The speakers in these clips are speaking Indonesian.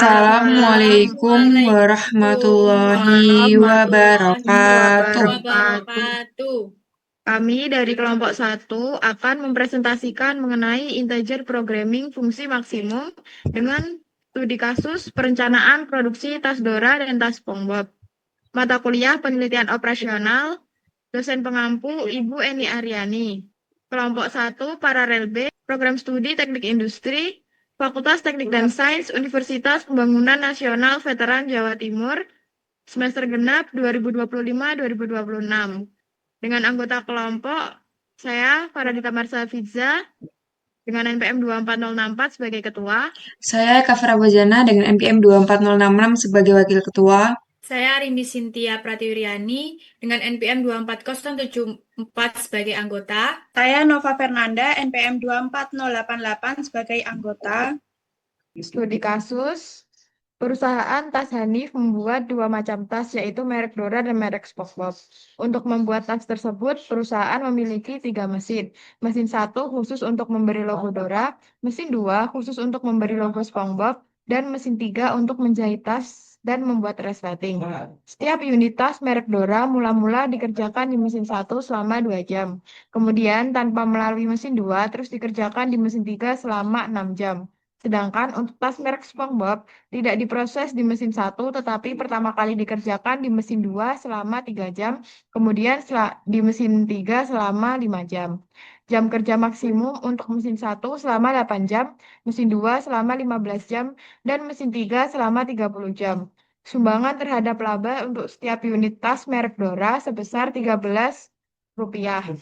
Assalamualaikum warahmatullahi wabarakatuh. wabarakatuh. Kami dari kelompok 1 akan mempresentasikan mengenai integer programming fungsi maksimum dengan studi kasus perencanaan produksi tas Dora dan tas SpongeBob. Mata kuliah penelitian operasional, dosen pengampu Ibu Eni Aryani. Kelompok 1 Paralel B, program studi teknik industri, Fakultas Teknik dan Sains Universitas Pembangunan Nasional Veteran Jawa Timur, semester genap 2025-2026. Dengan anggota kelompok, saya Faradita Marsa Fiza, dengan NPM 24064 sebagai ketua. Saya Eka Farabajana dengan NPM 24066 sebagai wakil ketua. Saya Rindy Cynthia Pratiwiryani dengan NPM 24074 sebagai anggota. Saya Nova Fernanda, NPM 24088 sebagai anggota. Studi kasus, perusahaan Tas Hanif membuat dua macam tas, yaitu merek Dora dan merek SpongeBob. Untuk membuat tas tersebut, perusahaan memiliki 3 mesin. Mesin 1 khusus untuk memberi logo Dora, mesin 2 khusus untuk memberi logo SpongeBob, dan mesin 3 untuk menjahit tas dan membuat resleting. Setiap unit tas merek Dora mula-mula dikerjakan di mesin 1 selama 2 jam. Kemudian tanpa melalui mesin 2 terus dikerjakan di mesin 3 selama 6 jam. Sedangkan untuk tas merek SpongeBob tidak diproses di mesin 1, tetapi pertama kali dikerjakan di mesin 2 selama 3 jam, kemudian di mesin 3 selama 5 jam. Jam kerja maksimum untuk mesin 1 selama 8 jam, mesin 2 selama 15 jam, dan mesin 3 selama 30 jam. Sumbangan terhadap laba untuk setiap unit tas merek Dora sebesar Rp13,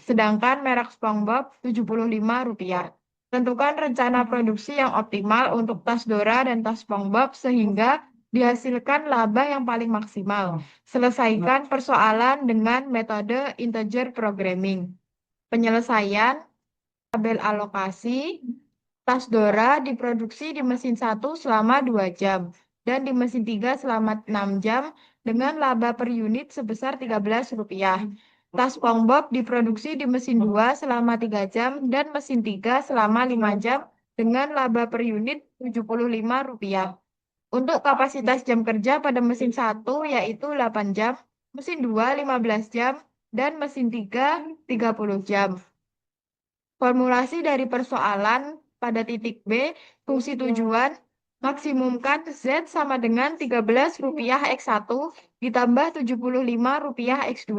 sedangkan merek SpongeBob Rp75. Tentukan rencana produksi yang optimal untuk tas Dora dan tas SpongeBob sehingga dihasilkan laba yang paling maksimal. Selesaikan persoalan dengan metode integer programming. Penyelesaian tabel alokasi. Tas Dora diproduksi di mesin 1 selama 2 jam dan di mesin 3 selama 6 jam dengan laba per unit sebesar Rp13. Tas SpongeBob diproduksi di mesin 2 selama 3 jam dan mesin 3 selama 5 jam dengan laba per unit Rp75. Untuk kapasitas jam kerja pada mesin 1 yaitu 8 jam, mesin 2 15 jam, dan mesin 3 30 jam. Formulasi dari persoalan pada titik B, fungsi tujuan, maksimumkan Z sama dengan Rp13 X1 ditambah Rp75 X2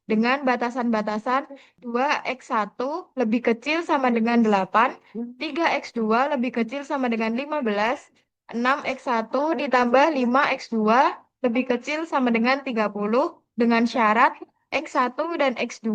dengan batasan-batasan 2X1 lebih kecil sama dengan 8, 3X2 lebih kecil sama dengan 15, 6X1 ditambah 5X2 lebih kecil sama dengan 30 dengan syarat X1 dan X2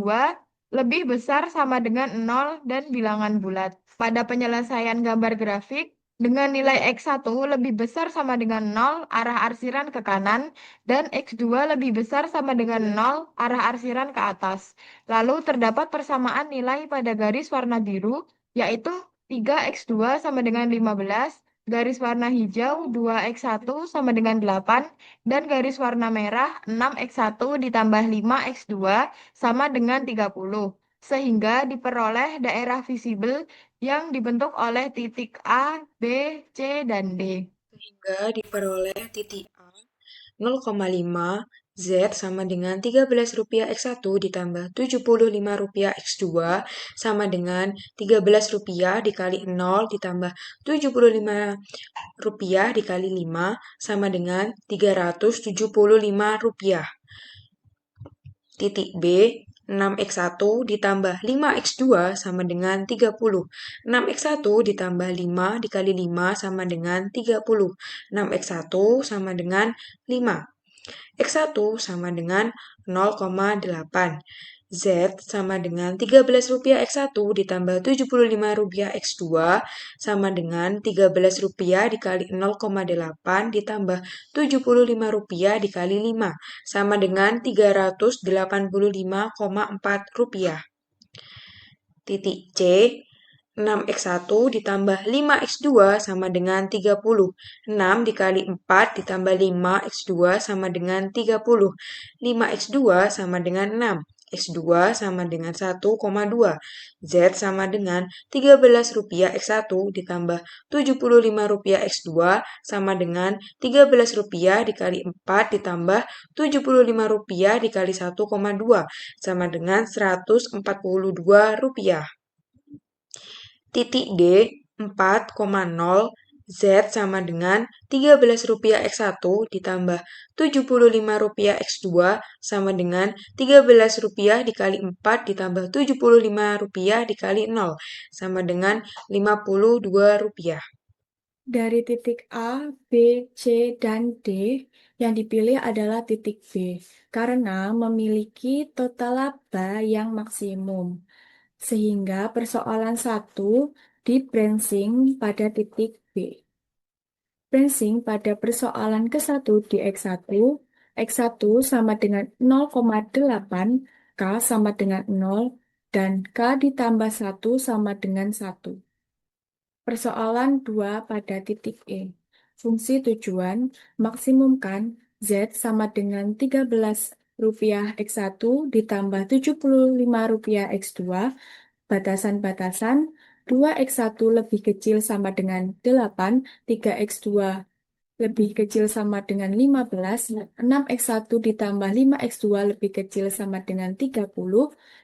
lebih besar sama dengan 0 dan bilangan bulat. Pada penyelesaian gambar grafik, dengan nilai X1 lebih besar sama dengan 0, arah arsiran ke kanan, dan X2 lebih besar sama dengan 0, arah arsiran ke atas. Lalu terdapat persamaan nilai pada garis warna biru, yaitu 3X2 sama dengan 15, garis warna hijau 2X1 sama dengan 8, dan garis warna merah 6X1 ditambah 5X2 sama dengan 30. Sehingga diperoleh daerah visible yang dibentuk oleh titik A, B, C, dan D. Sehingga diperoleh titik A 0,5, Z sama dengan Rp13 X1 ditambah Rp75 X2 sama dengan Rp13 dikali 0 ditambah Rp75 dikali 5 sama dengan Rp375. Titik B, 6X1 ditambah 5X2 sama dengan 30. 6X1 ditambah 5 dikali 5 sama dengan 30. 6X1 sama dengan 5. X1 sama dengan 0,8. Z sama dengan Rp13 X1 ditambah Rp75 X2 sama dengan Rp13 dikali 0,8 ditambah Rp75 dikali 5 sama dengan Rp385,4. Titik C, 6X1 ditambah 5X2 sama dengan 30. 6 dikali 4 ditambah 5X2 sama dengan 30. 5X2 sama dengan 6. X2 sama dengan 1,2. Z sama dengan Rp13 X1 ditambah Rp75 X2 sama dengan Rp13 dikali 4 ditambah Rp75 dikali 1,2 sama dengan Rp142. Titik D 4,0 Z sama dengan Rp13 X1 ditambah Rp75 X2 sama dengan Rp13 dikali 4 ditambah Rp75 dikali 0 sama dengan Rp52. Dari titik A, B, C, dan D, yang dipilih adalah titik B, karena memiliki total laba yang maksimum. Sehingga persoalan 1 di-branching pada titik B. Branching pada persoalan ke-1 di X1, X1 sama dengan 0,8, K sama dengan 0, dan K ditambah 1 sama dengan 1. Persoalan 2 pada titik E. Fungsi tujuan maksimumkan Z sama dengan Rp13 X1 ditambah Rp75 X2. Batasan-batasan 2X1 lebih kecil sama dengan 8, 3X2 lebih kecil sama dengan 15, 6X1 ditambah 5X2 lebih kecil sama dengan 30,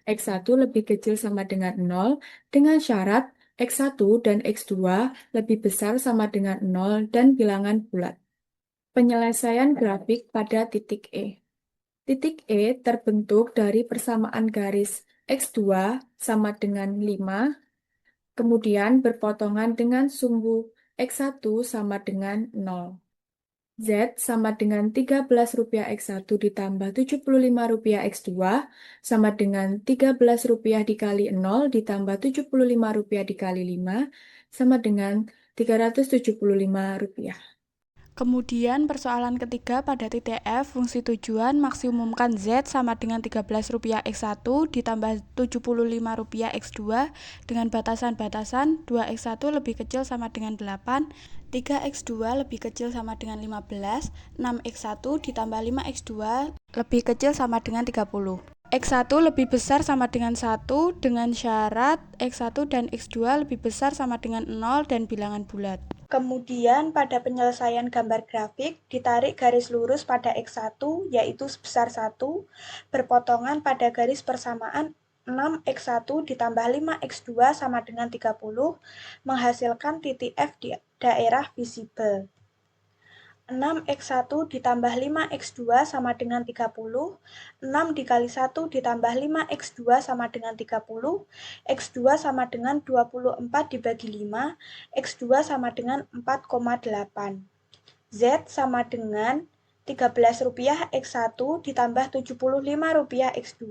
X1 lebih kecil sama dengan 0, dengan syarat X1 dan X2 lebih besar sama dengan 0 dan bilangan bulat. Penyelesaian grafik pada titik E. Titik E terbentuk dari persamaan garis X2 sama dengan 5, kemudian berpotongan dengan sumbu X1 sama dengan 0. Z sama dengan Rp13 X1 ditambah Rp75 X2 sama dengan Rp13 dikali 0 ditambah Rp75 dikali 5 sama dengan Rp375. Kemudian persoalan ketiga pada titik F, fungsi tujuan maksimumkan Z sama dengan Rp13 X1 ditambah Rp75 X2 dengan batasan-batasan 2X1 lebih kecil sama dengan 8, 3X2 lebih kecil sama dengan 15, 6X1 ditambah 5X2 lebih kecil sama dengan 30. X1 lebih besar sama dengan 1 dengan syarat X1 dan X2 lebih besar sama dengan 0 dan bilangan bulat. Kemudian pada penyelesaian gambar grafik, ditarik garis lurus pada X1 yaitu sebesar 1, berpotongan pada garis persamaan 6X1 ditambah 5X2 sama dengan 30, menghasilkan titik F di daerah visible. 6X1 ditambah 5X2 sama dengan 30, 6 dikali 1 ditambah 5X2 sama dengan 30, X2 sama dengan 24 dibagi 5, X2 sama dengan 4,8. Z sama dengan Rp13 X1 ditambah Rp75 X2,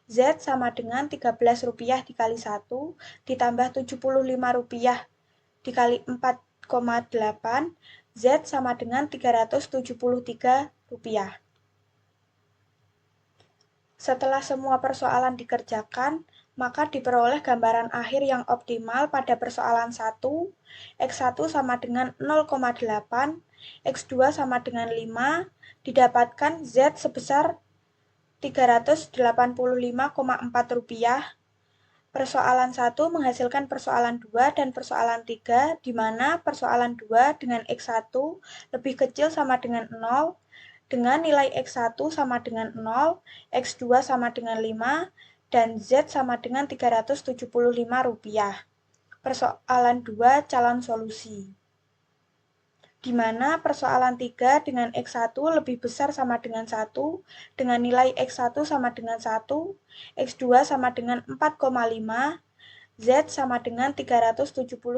Z sama dengan Rp13 dikali 1 ditambah Rp75 dikali 4,8, Z sama dengan Rp373. Setelah semua persoalan dikerjakan, maka diperoleh gambaran akhir yang optimal pada persoalan 1, X1 sama dengan 0,8, X2 sama dengan 5, didapatkan Z sebesar Rp385,4. Persoalan 1 menghasilkan persoalan 2 dan persoalan 3, di mana persoalan 2 dengan X1 lebih kecil sama dengan 0, dengan nilai X1 sama dengan 0, X2 sama dengan 5, dan Z sama dengan Rp375. Persoalan 2 calon solusi, di mana persoalan 3 dengan X1 lebih besar sama dengan 1, dengan nilai X1 sama dengan 1, X2 sama dengan 4,5, Z sama dengan Rp373.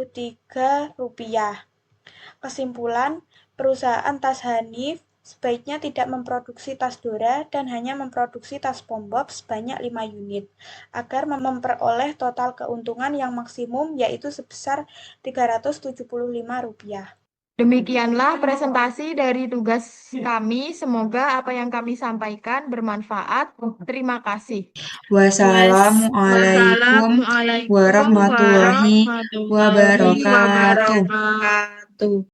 Kesimpulan, perusahaan tas Hanif sebaiknya tidak memproduksi tas Dora dan hanya memproduksi tas POMBOB sebanyak 5 unit, agar memperoleh total keuntungan yang maksimum yaitu sebesar Rp375. Demikianlah presentasi dari tugas kami. Semoga apa yang kami sampaikan bermanfaat. Terima kasih. Wassalamualaikum warahmatullahi wabarakatuh.